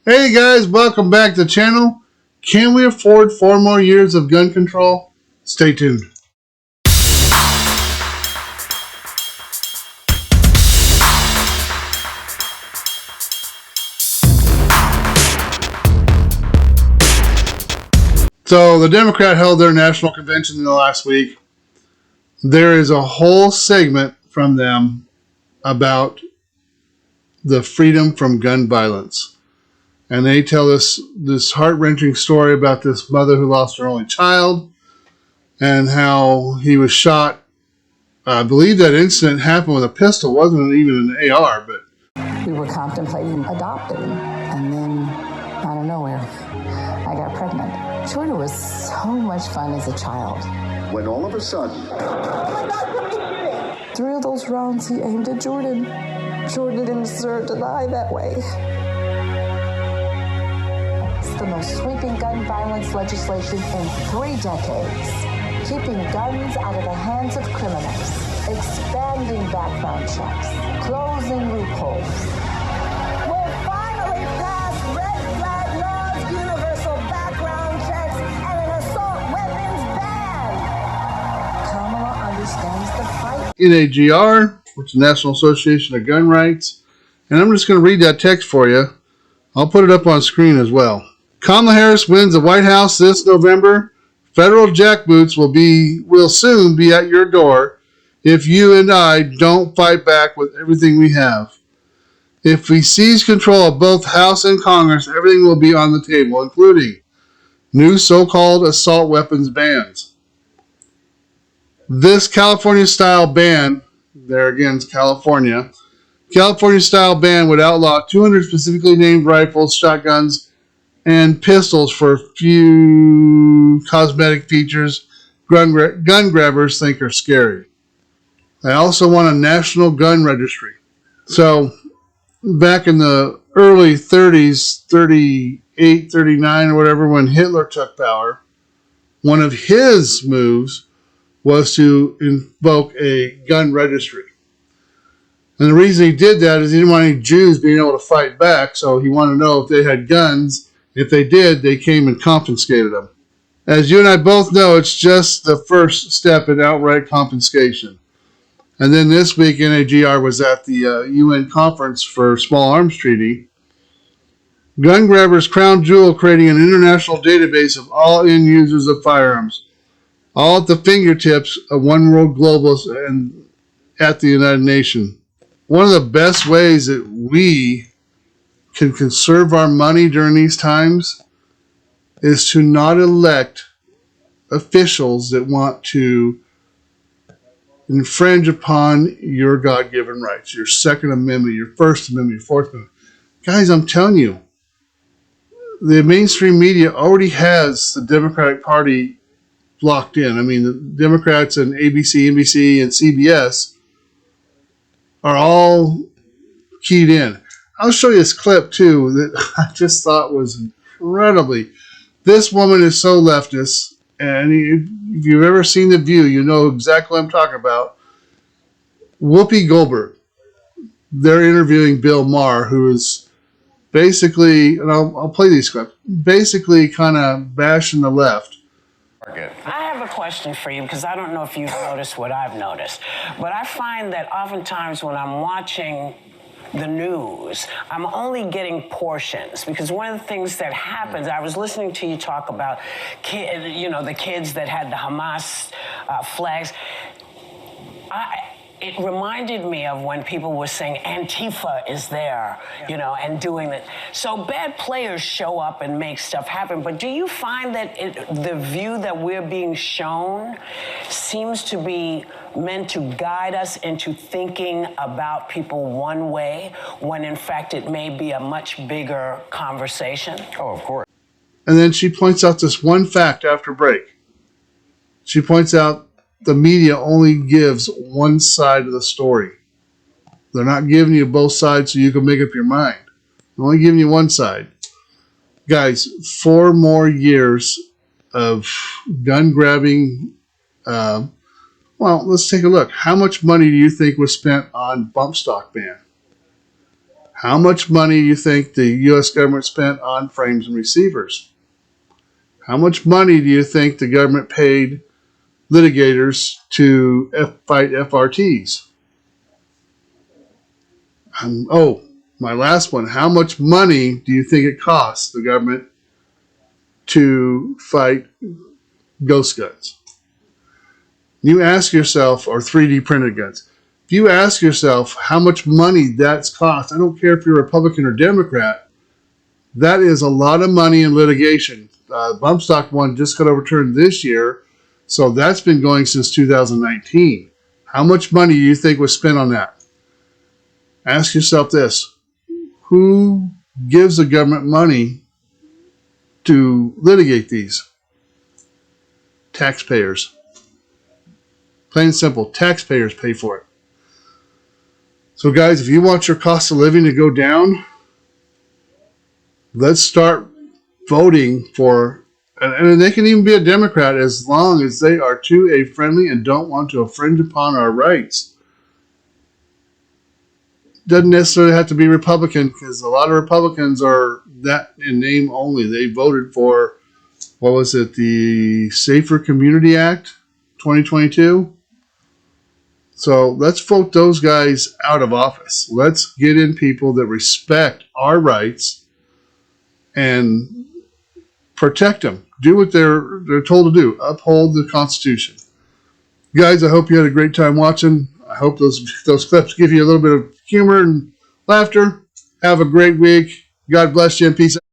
Hey guys, welcome back to the channel. Can we afford 4 more years of gun control? Stay tuned. So the Democrat held their national convention in the last week. There is a whole segment from them about the freedom from gun violence. And they tell us this heart-wrenching story about this mother who lost her only child and how he was shot. I believe that incident happened with a pistol. It wasn't even an AR, but we were contemplating adopting. And then, out of nowhere, I got pregnant. Jordan was so much fun as a child. When all of a sudden... 3 of those rounds he aimed at Jordan. Jordan didn't deserve to die that way. It's the most sweeping gun violence legislation in 3 decades. Keeping guns out of the hands of criminals. Expanding background checks. Closing loopholes. We're finally past red flag laws, universal background checks, and an assault weapons ban. Kamala understands the fight. NAGR, which is National Association of Gun Rights. And I'm just going to read that text for you. I'll put it up on screen as well. Kamala Harris wins the White House this November. Federal jackboots will soon be at your door if you and I don't fight back with everything we have. If we seize control of both House and Congress, everything will be on the table, including new so-called assault weapons bans. This California-style ban, there again is California California-style ban would outlaw 200 specifically named rifles, shotguns, and pistols for a few cosmetic features gun grabbers think are scary. I also want a national gun registry. So, back in the early 30s, 38, 39 or whatever, when Hitler took power, one of his moves was to invoke a gun registry. And the reason he did that is he didn't want any Jews being able to fight back, so he wanted to know if they had guns. If they did, they came and confiscated them. As you and I both know, it's just the first step in outright confiscation. And then this week, NAGR was at the UN conference for Small Arms Treaty. Gun grabbers crown jewel, creating an international database of all end users of firearms, all at the fingertips of one world globalists and at the United Nations. One of the best ways that we can conserve our money during these times is to not elect officials that want to infringe upon your God-given rights, your Second Amendment, your First Amendment, your Fourth Amendment. Guys, I'm telling you, the mainstream media already has the Democratic Party locked in. I mean, the Democrats and ABC, NBC, and CBS are all keyed in. I'll show you this clip, too, that I just thought was incredibly... This woman is so leftist, and if you've ever seen The View, you know exactly what I'm talking about. Whoopi Goldberg. They're interviewing Bill Maher, who is basically, and I'll play these clips, basically kind of bashing the left. I have a question for you, because I don't know if you've noticed what I've noticed, but I find that oftentimes when I'm watching the news, I'm only getting portions, because one of the things that happens, I was listening to you talk about the kids that had the Hamas flags. It reminded me of when people were saying Antifa is there, and doing that. So bad players show up and make stuff happen. But do you find that the view that we're being shown seems to be meant to guide us into thinking about people one way, when in fact it may be a much bigger conversation? Oh, of course. And then she points out this one fact after break. She points out the media only gives one side of the story. They're not giving you both sides so you can make up your mind. They're only giving you one side. Guys, 4 more years of gun grabbing. Well, let's take a look. How much money do you think was spent on bump stock ban? How much money do you think the U.S. government spent on frames and receivers? How much money do you think the government paid litigators to fight FRTs? Oh, my last one. How much money do you think it costs the government to fight ghost guns? You ask yourself, or 3D printed guns. If you ask yourself how much money that's cost, I don't care if you're Republican or Democrat, that is a lot of money in litigation. Bump stock one just got overturned this year, so that's been going since 2019. How much money do you think was spent on that? Ask yourself this. Who gives the government money to litigate these? Taxpayers. Plain and simple, taxpayers pay for it. So guys, if you want your cost of living to go down, let's start voting for, and they can even be a Democrat as long as they are 2A friendly and don't want to infringe upon our rights. Doesn't necessarily have to be Republican, because a lot of Republicans are that in name only. They voted for, what was it, the Safer Community Act 2022? So let's vote those guys out of office. Let's get in people that respect our rights and protect them. Do what they're told to do. Uphold the Constitution. Guys, I hope you had a great time watching. I hope those clips give you a little bit of humor and laughter. Have a great week. God bless you and peace out.